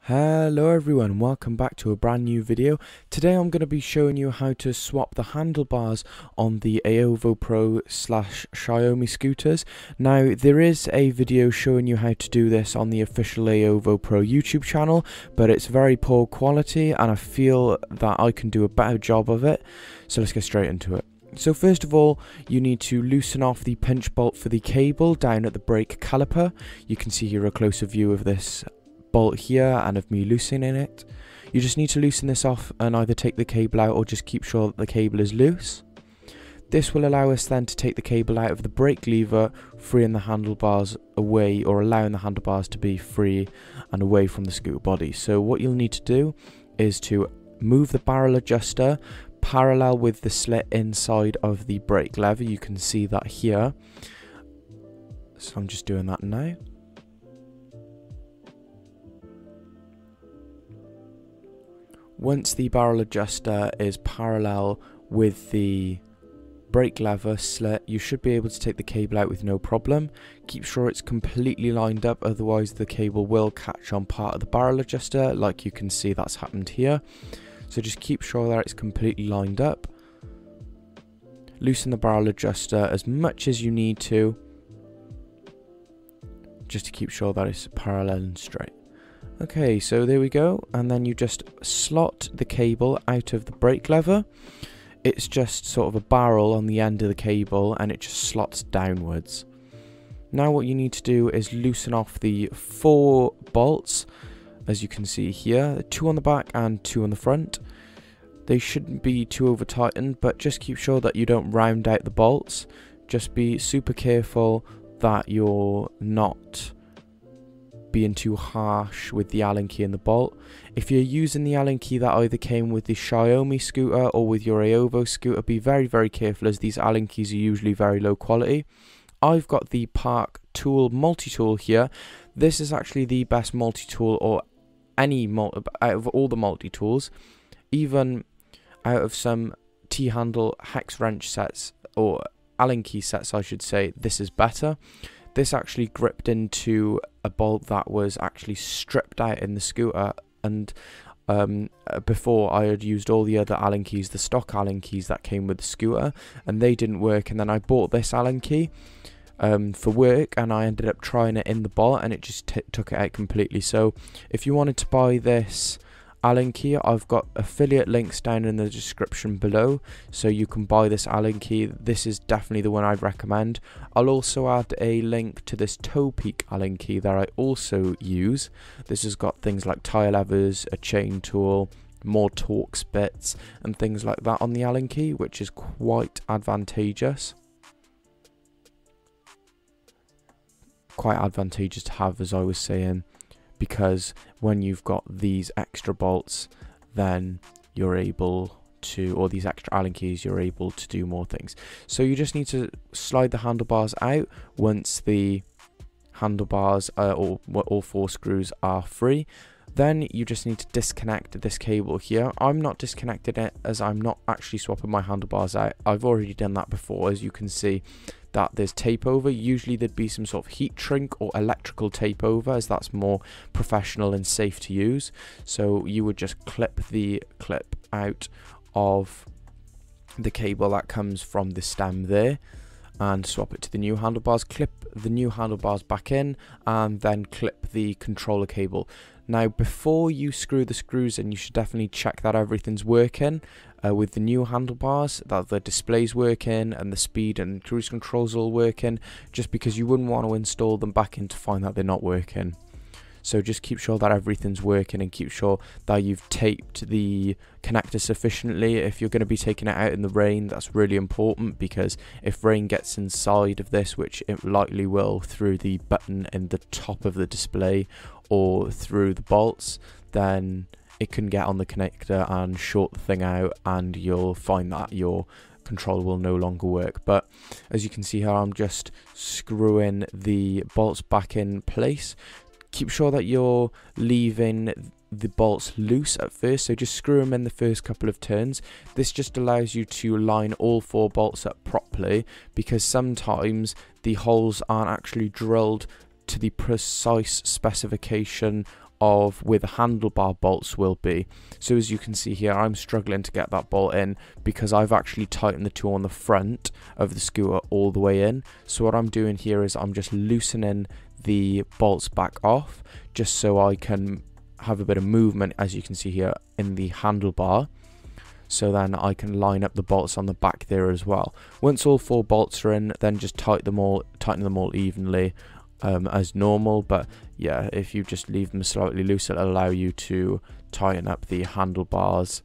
Hello everyone, welcome back to a brand new video. Today I'm going to be showing you how to swap the handlebars on the Aovo Pro / Xiaomi scooters. Now there is a video showing you how to do this on the official Aovo Pro YouTube channel, but it's very poor quality and I feel that I can do a better job of it. So let's get straight into it. So first of all, you need to loosen off the pinch bolt for the cable down at the brake caliper. You can see here a closer view of this bolt here and of me loosening it. You just need to loosen this off and either take the cable out or just keep sure that the cable is loose. This will allow us then to take the cable out of the brake lever, freeing the handlebars away, or allowing the handlebars to be free and away from the scooter body. So what you'll need to do is to move the barrel adjuster parallel with the slit inside of the brake lever. You can see that here. So I'm just doing that now. Once the barrel adjuster is parallel with the brake lever slit, you should be able to take the cable out with no problem. Keep sure it's completely lined up, otherwise the cable will catch on part of the barrel adjuster, like you can see that's happened here. So just keep sure that it's completely lined up. Loosen the barrel adjuster as much as you need to, just to keep sure that it's parallel and straight. Okay, so there we go, and then you just slot the cable out of the brake lever. It's just sort of a barrel on the end of the cable and it just slots downwards. Now what you need to do is loosen off the 4 bolts, as you can see here, 2 on the back and 2 on the front. They shouldn't be too over tightened, but just keep sure that you don't round out the bolts. Just be super careful that you're not being too harsh with the Allen key and the bolt. If you're using the Allen key that either came with the Xiaomi scooter or with your Aovo scooter, be very careful, as these Allen keys are usually very low quality. I've got the Park Tool multi-tool here. This is actually the best multi-tool, or out of all the multi-tools, even out of some T-handle hex wrench sets, or Allen key sets I should say, this is better. This actually gripped into a bolt that was actually stripped out in the scooter, and before I had used all the other Allen keys, the stock Allen keys that came with the scooter, and they didn't work, and then I bought this Allen key for work, and I ended up trying it in the bolt and it just took it out completely. So if you wanted to buy this Allen key, I've got affiliate links down in the description below, so you can buy this Allen key. This is definitely the one I'd recommend. I'll also add a link to this Toe Peak Allen key that I also use. This has got things like tire levers, a chain tool, more Torx bits and things like that on the Allen key, which is quite advantageous. Quite advantageous to have, as I was saying, because when you've got these extra bolts, then you're able to, or these extra Allen keys, you're able to do more things. So you just need to slide the handlebars out once the handlebars or all 4 screws are free. Then you just need to disconnect this cable here. I'm not disconnecting it, as I'm not actually swapping my handlebars out. I've already done that before, as you can see that there's tape over. Usually there'd be some sort of heat shrink or electrical tape over, as that's more professional and safe to use. So you would just clip the clip out of the cable that comes from the stem there and swap it to the new handlebars, clip the new handlebars back in, and then clip the controller cable. Now before you screw the screws in, you should definitely check that everything's working with the new handlebars, that the display's working and the speed and cruise controls all working, just because you wouldn't want to install them back in to find that they're not working. So just keep sure that everything's working and keep sure that you've taped the connector sufficiently. If you're going to be taking it out in the rain, that's really important, because if rain gets inside of this, which it likely will through the button in the top of the display or through the bolts, then it can get on the connector and short the thing out, and you'll find that your controller will no longer work. But as you can see here, I'm just screwing the bolts back in place. Keep sure that you're leaving the bolts loose at first, so just screw them in the first couple of turns. This just allows you to line all 4 bolts up properly, because sometimes the holes aren't actually drilled to the precise specification of where the handlebar bolts will be. So as you can see here, I'm struggling to get that bolt in because I've actually tightened the two on the front of the scooter all the way in. So what I'm doing here is I'm just loosening the bolts back off just so I can have a bit of movement, as you can see here, in the handlebar. So then I can line up the bolts on the back there as well. Once all 4 bolts are in, then just tighten them all evenly as normal. But yeah, if you just leave them slightly loose, it'll allow you to tighten up the handlebars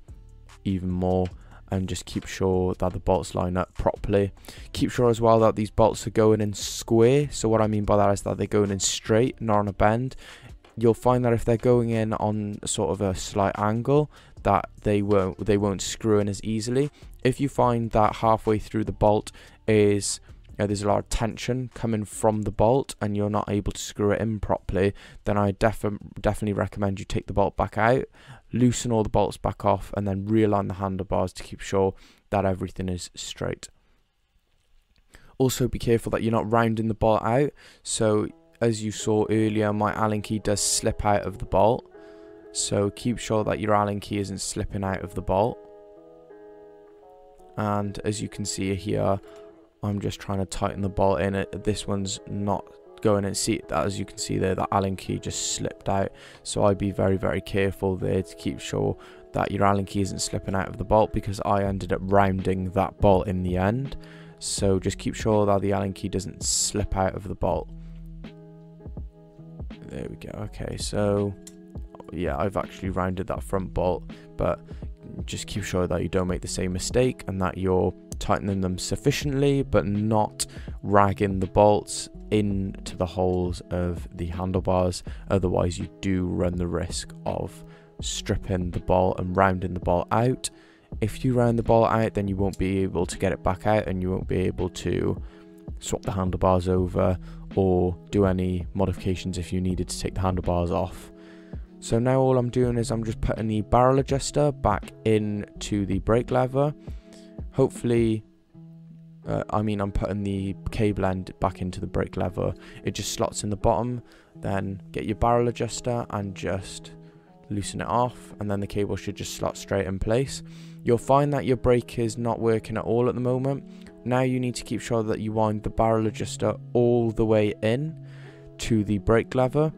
even more, and just keep sure that the bolts line up properly. Keep sure as well that these bolts are going in square. So what I mean by that is that they're going in straight, not on a bend. You'll find that if they're going in on sort of a slight angle, that they won't screw in as easily. If you find that halfway through the bolt is there's a lot of tension coming from the bolt and you're not able to screw it in properly, then I definitely recommend you take the bolt back out, loosen all the bolts back off, and then realign the handlebars to keep sure that everything is straight. Also be careful that you're not rounding the bolt out. So as you saw earlier, my Allen key does slip out of the bolt. So keep sure that your Allen key isn't slipping out of the bolt. And as you can see here, I'm just trying to tighten the bolt in. This one's not going in. See, as you can see there, the Allen key just slipped out. So I'd be very, very careful there to keep sure that your Allen key isn't slipping out of the bolt, because I ended up rounding that bolt in the end. So just keep sure that the Allen key doesn't slip out of the bolt. There we go. Okay, so yeah, I've actually rounded that front bolt, but just keep sure that you don't make the same mistake and that you're tightening them sufficiently but not ragging the bolts into the holes of the handlebars. Otherwise you do run the risk of stripping the bolt and rounding the bolt out. If you round the bolt out, then you won't be able to get it back out, and you won't be able to swap the handlebars over or do any modifications if you needed to take the handlebars off. So now all I'm doing is I'm just putting the barrel adjuster back into the brake lever. Hopefully, I'm putting the cable end back into the brake lever. It just slots in the bottom. Then get your barrel adjuster and just loosen it off, and then the cable should just slot straight in place. You'll find that your brake is not working at all at the moment. Now you need to keep sure that you wind the barrel adjuster all the way in to the brake lever.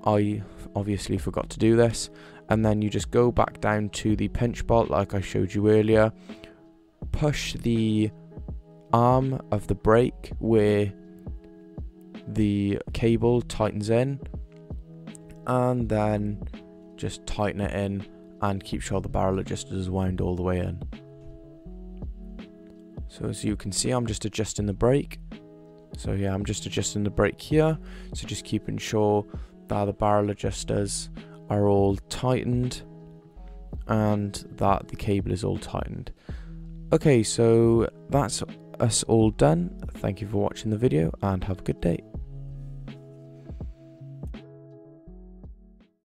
I obviously forgot to do this, and then you just go back down to the pinch bolt like I showed you earlier, push the arm of the brake where the cable tightens in, and then just tighten it in and keep sure the barrel adjuster is wound all the way in. So as you can see, I'm just adjusting the brake. So yeah, I'm just adjusting the brake here. So just keeping sure that the barrel adjusters are all tightened and that the cable is all tightened. Okay, so that's us all done. Thank you for watching the video and have a good day.